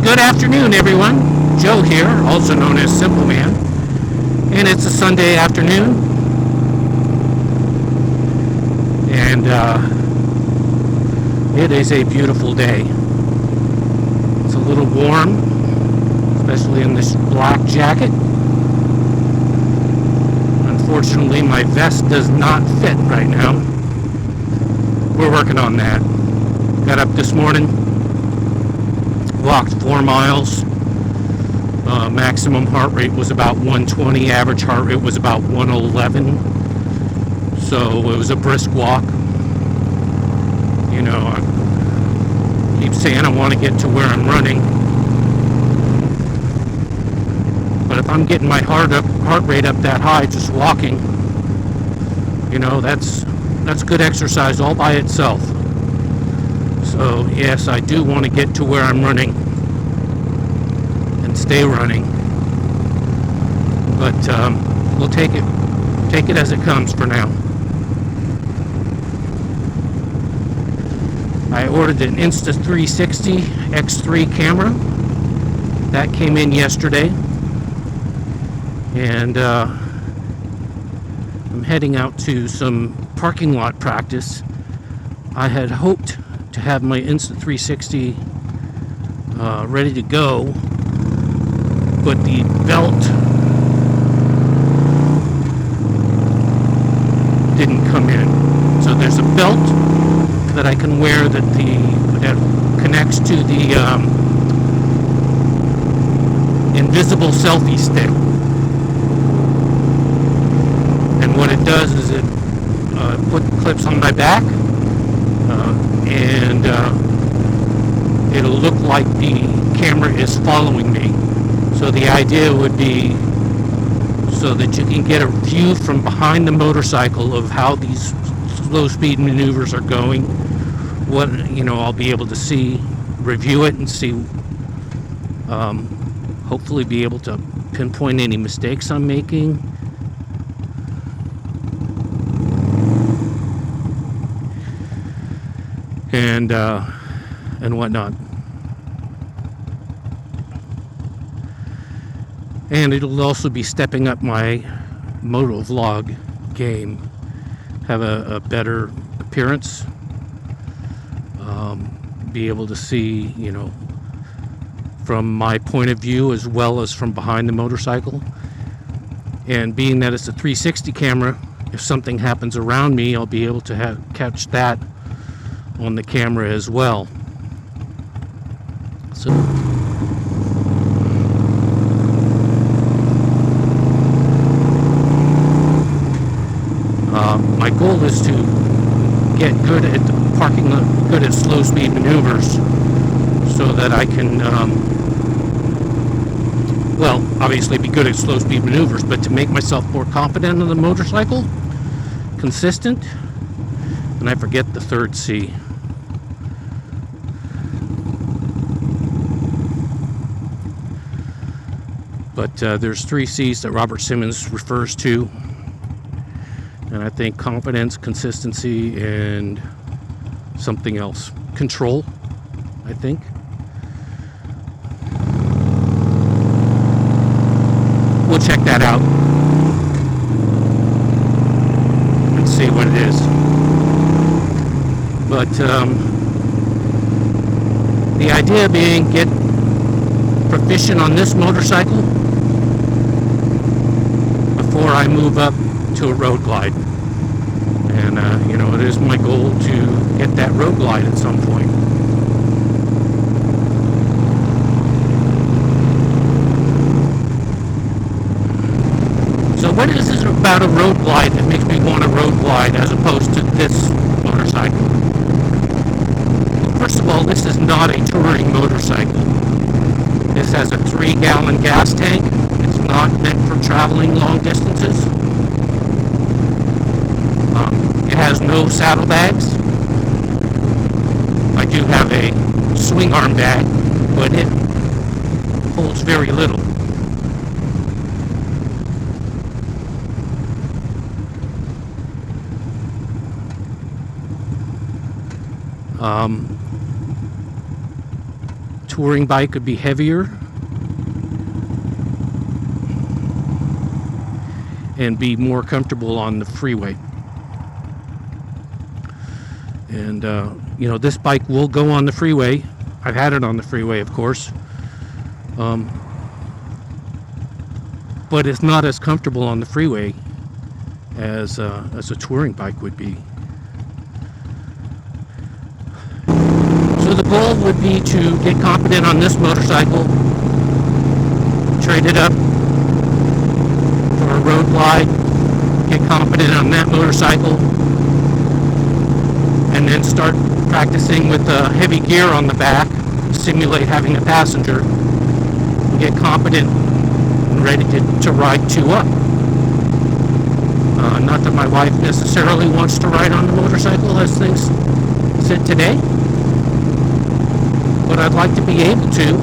Good afternoon, everyone. Joe here, also known as Simple Man, and it's a Sunday afternoon, and it is a beautiful day. It's a little warm, especially in this black jacket. Unfortunately, my vest does not fit right now. We're working on that. Got up this morning, walked 4 miles. Maximum heart rate was about 120. Average heart rate was about 111. So it was a brisk walk. You know, I keep saying I want to get to where I'm running. But if I'm getting my heart rate up that high just walking, you know, that's good exercise all by itself. So yes, I do want to get to where I'm running and stay running, but we'll take it as it comes for now. I ordered an Insta360 X3 camera that came in yesterday, and I'm heading out to some parking lot practice. I had hoped to have my Insta360 ready to go, but the belt didn't come in. So there's a belt that I can wear that connects to the invisible selfie stick, and what it does is it put clips on my back, and it'll look like the camera is following me. So the idea would be so that you can get a view from behind the motorcycle of how these slow speed maneuvers are going. What, you know, I'll be able to see, review it, and see, hopefully be able to pinpoint any mistakes I'm making. And whatnot. And it'll also be stepping up my moto vlog game, have a better appearance, be able to see, you know, from my point of view as well as from behind the motorcycle. And being that it's a 360 camera, if something happens around me, I'll be able to catch that on the camera as well. So my goal is to get good at parking, good at slow speed maneuvers, so that I can, well, obviously be good at slow speed maneuvers, but to make myself more confident on the motorcycle, consistent, and I forget the third C. But there's 3 C's that Robert Simmons refers to, and I think confidence, consistency, and something else. Control, I think. We'll check that out and see what it is. But the idea being, get proficient on this motorcycle before I move up to a road glide. And you know, it is my goal to get that road glide at some point. So what is this about a road glide that makes me want a road glide as opposed to this motorcycle? Well, first of all, this is not a touring motorcycle. This has a 3-gallon gas tank. It's not meant for traveling long distances. It has no saddlebags. I do have a swing arm bag, but it holds very little. touring bike would be heavier and be more comfortable on the freeway. And this bike will go on the freeway. I've had it on the freeway, of course, but it's not as comfortable on the freeway as a touring bike would be. So the goal would be to get competent on this motorcycle, trade it up for a road glide, get competent on that motorcycle, and then start practicing with heavy gear on the back, simulate having a passenger, and get competent and ready to ride two up. Not that my wife necessarily wants to ride on the motorcycle as things sit today, but I'd like to be able to.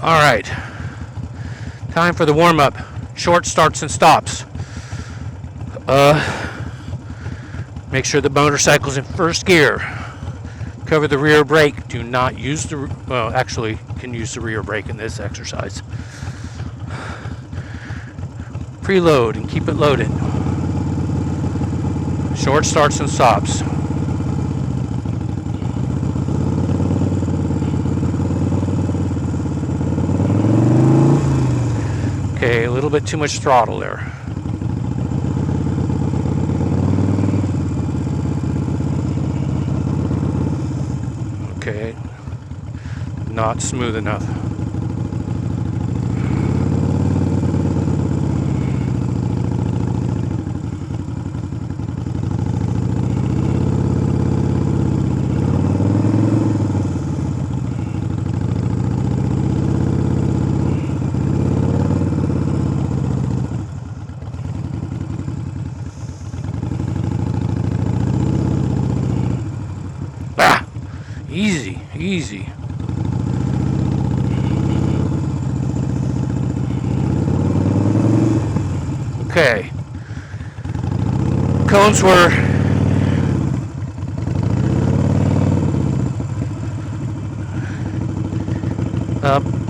All right, time for the warm-up. Short starts and stops. Make sure the motorcycle's in first gear. Cover the rear brake. Do not use actually can use the rear brake in this exercise. Preload and keep it loaded. Short starts and stops. Okay, a little bit too much throttle there. Okay, not smooth enough. Easy. Okay. Cones were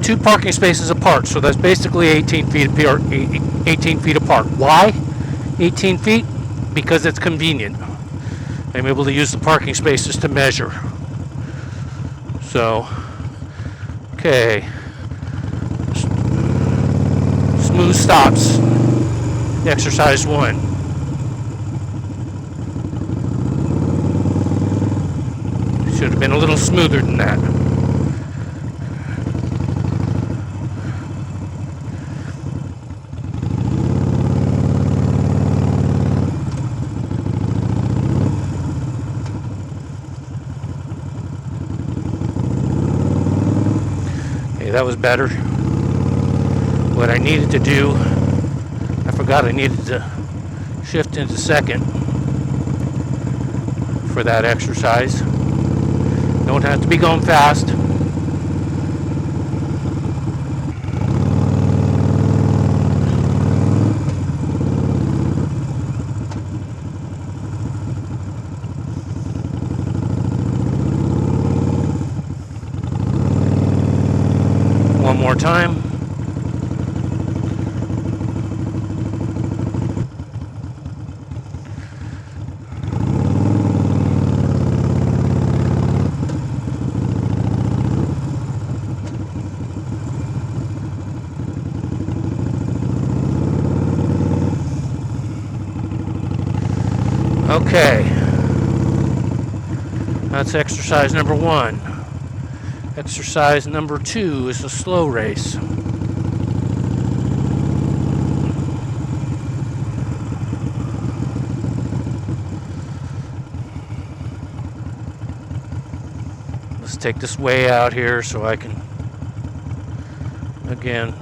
two parking spaces apart, so that's basically 18 feet apart. Why 18 feet? Because it's convenient. I'm able to use the parking spaces to measure. So, okay, smooth stops, exercise 1. Should have been a little smoother than that. That was better. What I needed to do, I forgot I needed to shift into second for that exercise. Don't have to be going fast. One more time. Okay. That's exercise number 1. Exercise number 2 is a slow race. Let's take this way out here so I can, again,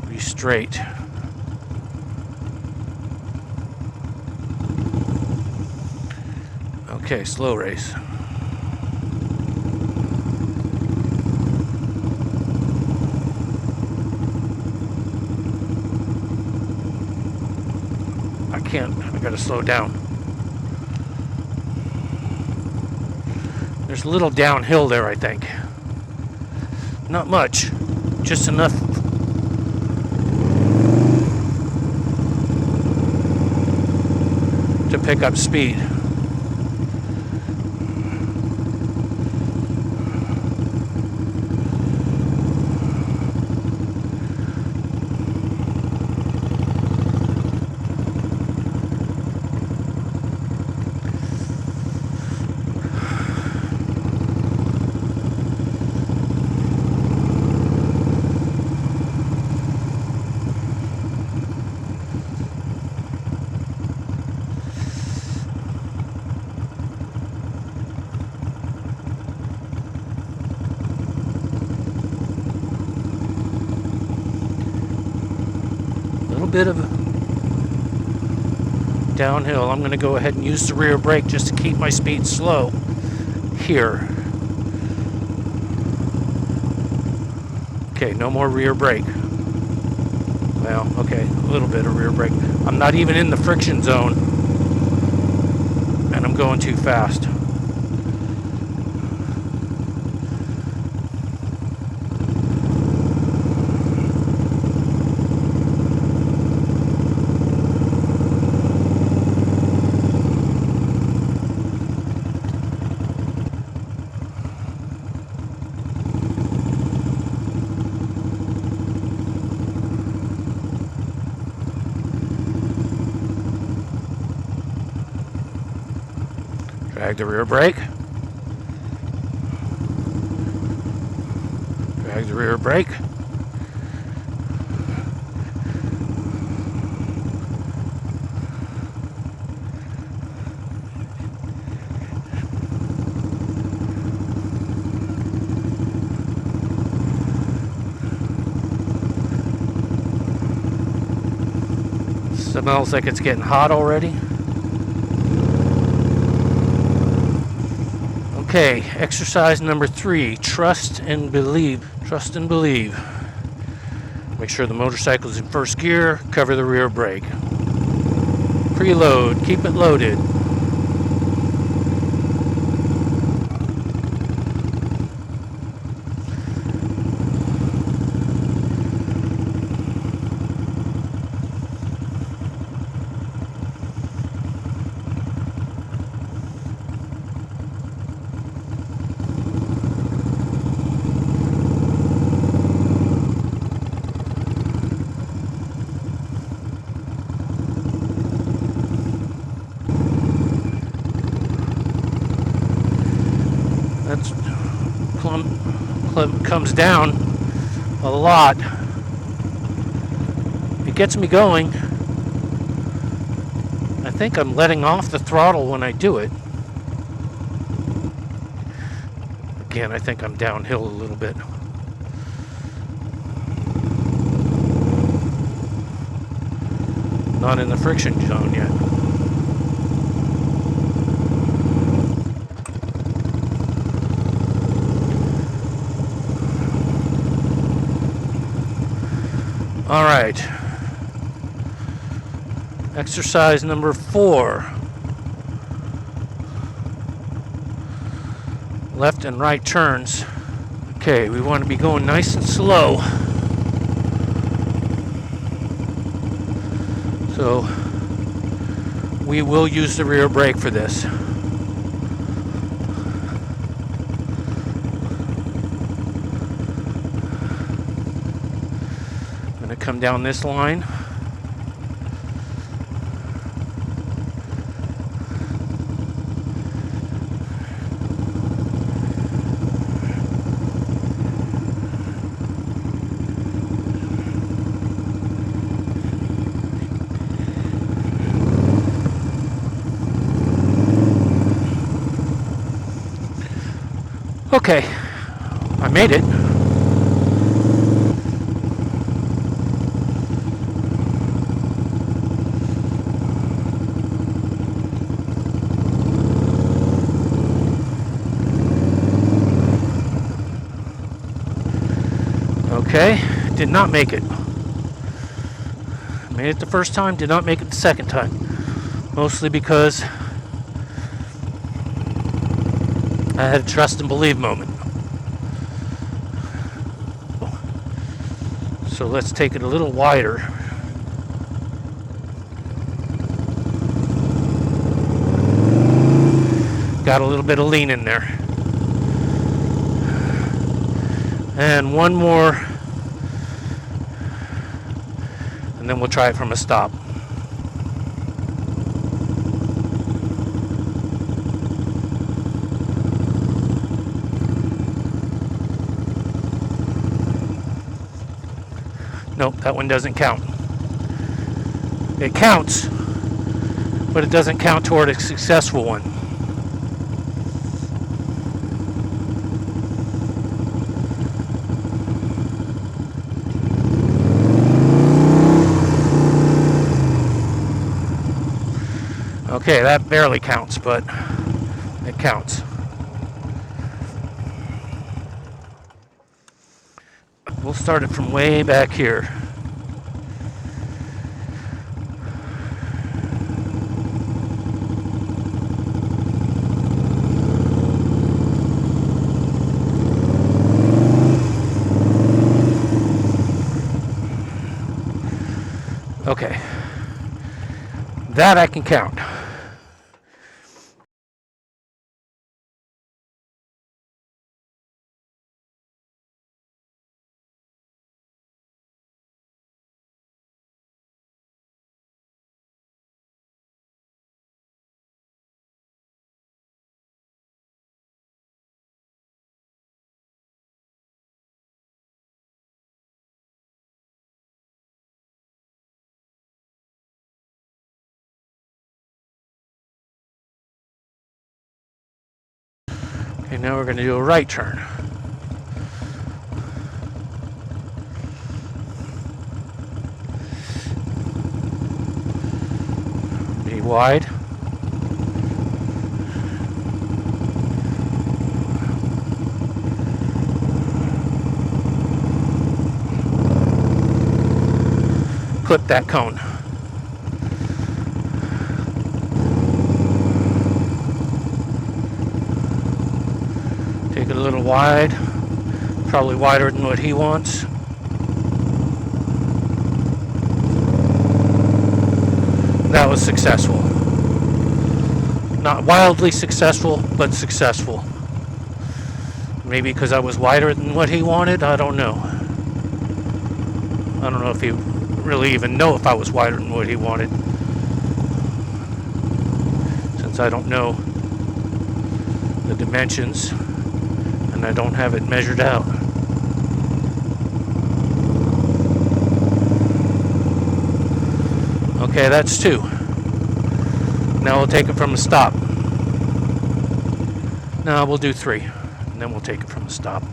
be straight. Okay, slow race. I gotta slow down. There's a little downhill there, I think. Not much, just enough to pick up speed. Bit of downhill. I'm going to go ahead and use the rear brake just to keep my speed slow here. Okay, no more rear brake. Well, okay, a little bit of rear brake. I'm not even in the friction zone, and I'm going too fast. Drag the rear brake. Drag the rear brake. Smells like it's getting hot already. Okay, exercise number 3, trust and believe. Trust and believe. Make sure the motorcycle is in first gear, cover the rear brake. Preload, keep it loaded. That's comes down a lot. It gets me going. I think I'm letting off the throttle when I do it. Again, I think I'm downhill a little bit. Not in the friction zone yet. All right. Exercise number 4. Left and right turns. Okay, we want to be going nice and slow. So we will use the rear brake for this. Come down this line. Okay, I made it. Okay, did not make it. Made it the first time, did not make it the second time. Mostly because I had a trust and believe moment. So let's take it a little wider. Got a little bit of lean in there. And one more. And then we'll try it from a stop. Nope, that one doesn't count. It counts, but it doesn't count toward a successful one. Okay, that barely counts, but it counts. We'll start it from way back here. Okay, that I can count. Okay, now we're going to do a right turn. Be wide. Clip that cone. Take it a little wide, probably wider than what he wants. That was successful. Not wildly successful, but successful. Maybe because I was wider than what he wanted, I don't know. I don't know if he really even know if I was wider than what he wanted, since I don't know the dimensions and I don't have it measured out. Okay, that's 2. Now we'll take it from a stop. Now we'll do 3, and then we'll take it from a stop.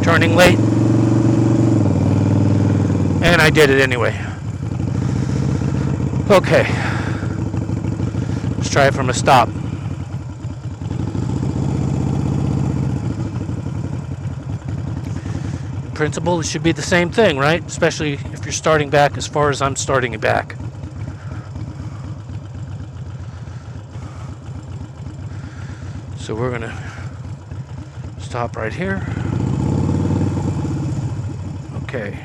Turning late, and I did it anyway. Okay, let's try it from a stop. In principle, it should be the same thing, right? Especially if you're starting back as far as I'm starting it back. So we're gonna stop right here. Okay.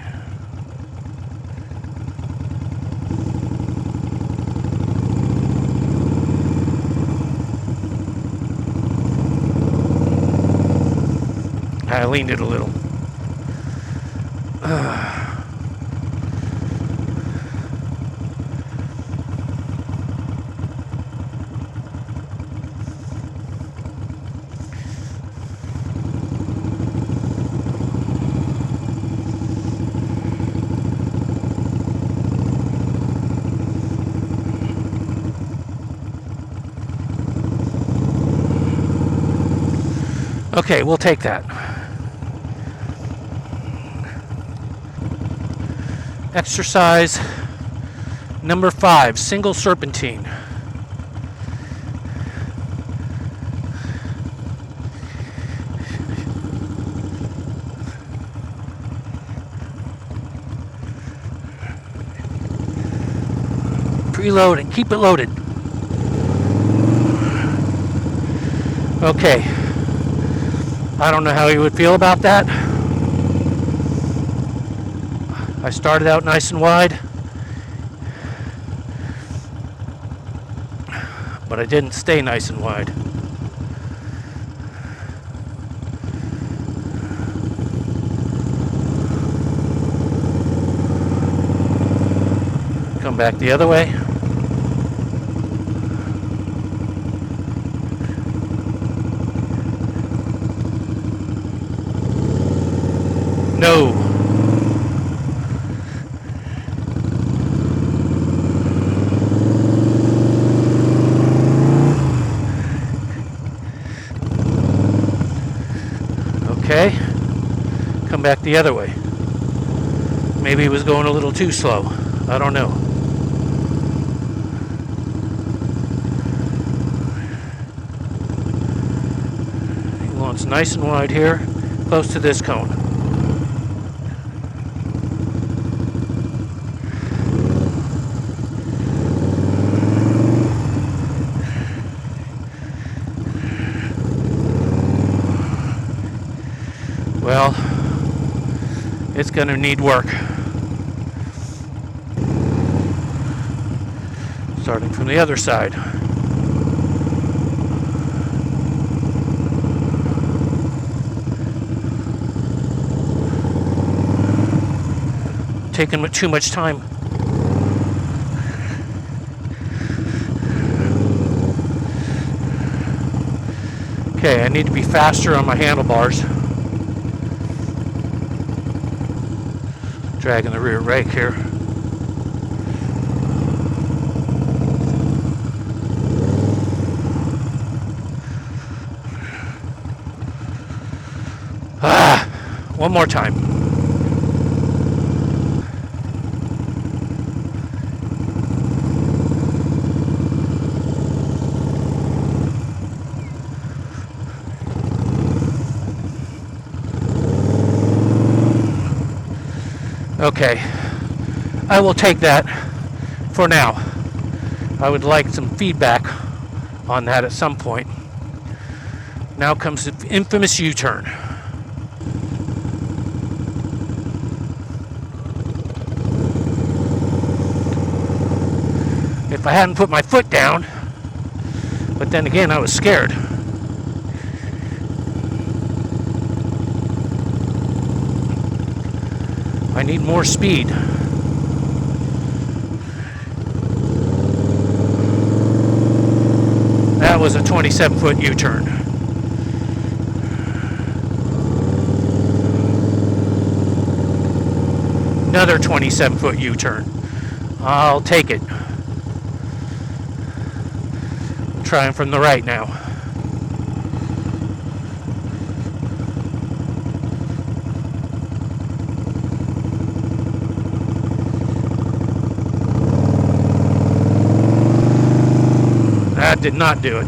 I leaned it a little. Okay, we'll take that. Exercise number 5, single serpentine. Preload and keep it loaded. Okay. I don't know how you would feel about that. I started out nice and wide, but I didn't stay nice and wide. Come back the other way. No. Okay. Come back the other way. Maybe it was going a little too slow. I don't know. Well, it's nice and wide here, close to this cone. Well, it's going to need work. Starting from the other side. Taking too much time. Okay, I need to be faster on my handlebars. Dragging the rear brake here. One more time. Okay, I will take that for now. I would like some feedback on that at some point. Now comes the infamous U-turn. If I hadn't put my foot down, but then again I was scared. I need more speed. That was a 27-foot U-turn. Another 27-foot U-turn. I'll take it. Trying from the right now. That did not do it.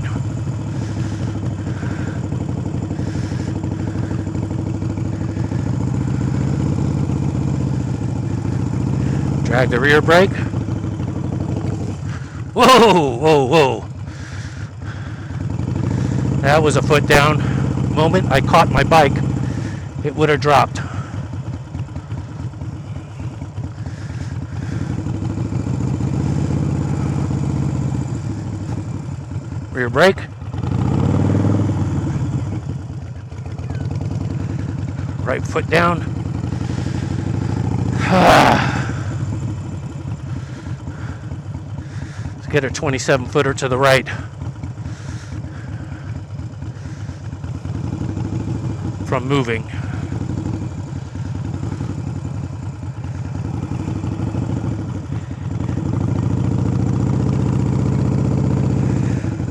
Drag the rear brake. Whoa, whoa, whoa. That was a foot down. The moment I caught my bike, it would have dropped. Rear brake. Right foot down. Let's get a 27-footer to the right. From moving.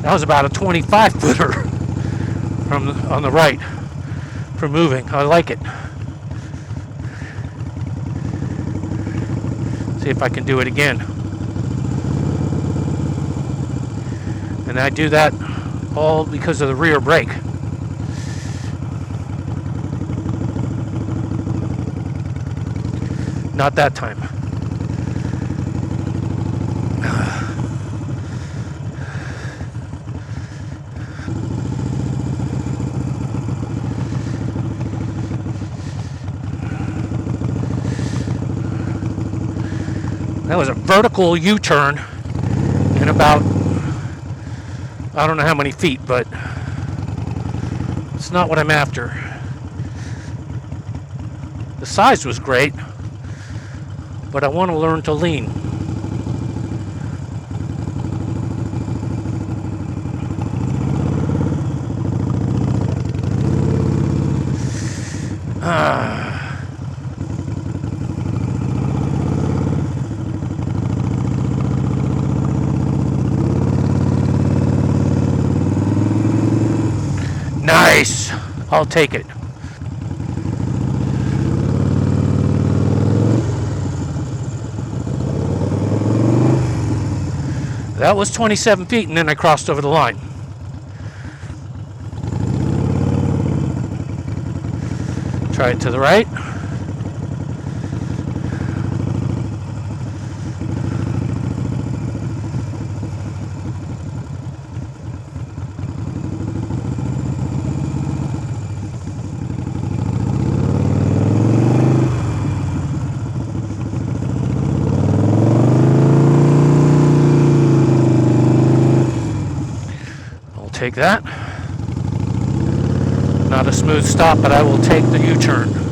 That was about a 25-footer from on the right from moving. I like it. See if I can do it again. And I do that all because of the rear brake. Not that time. That was a vertical U-turn in about, I don't know how many feet, but it's not what I'm after. The size was great, but I want to learn to lean. Nice! I'll take it. That was 27 feet, and then I crossed over the line. Try it to the right. Take that. Not a smooth stop, but I will take the U-turn.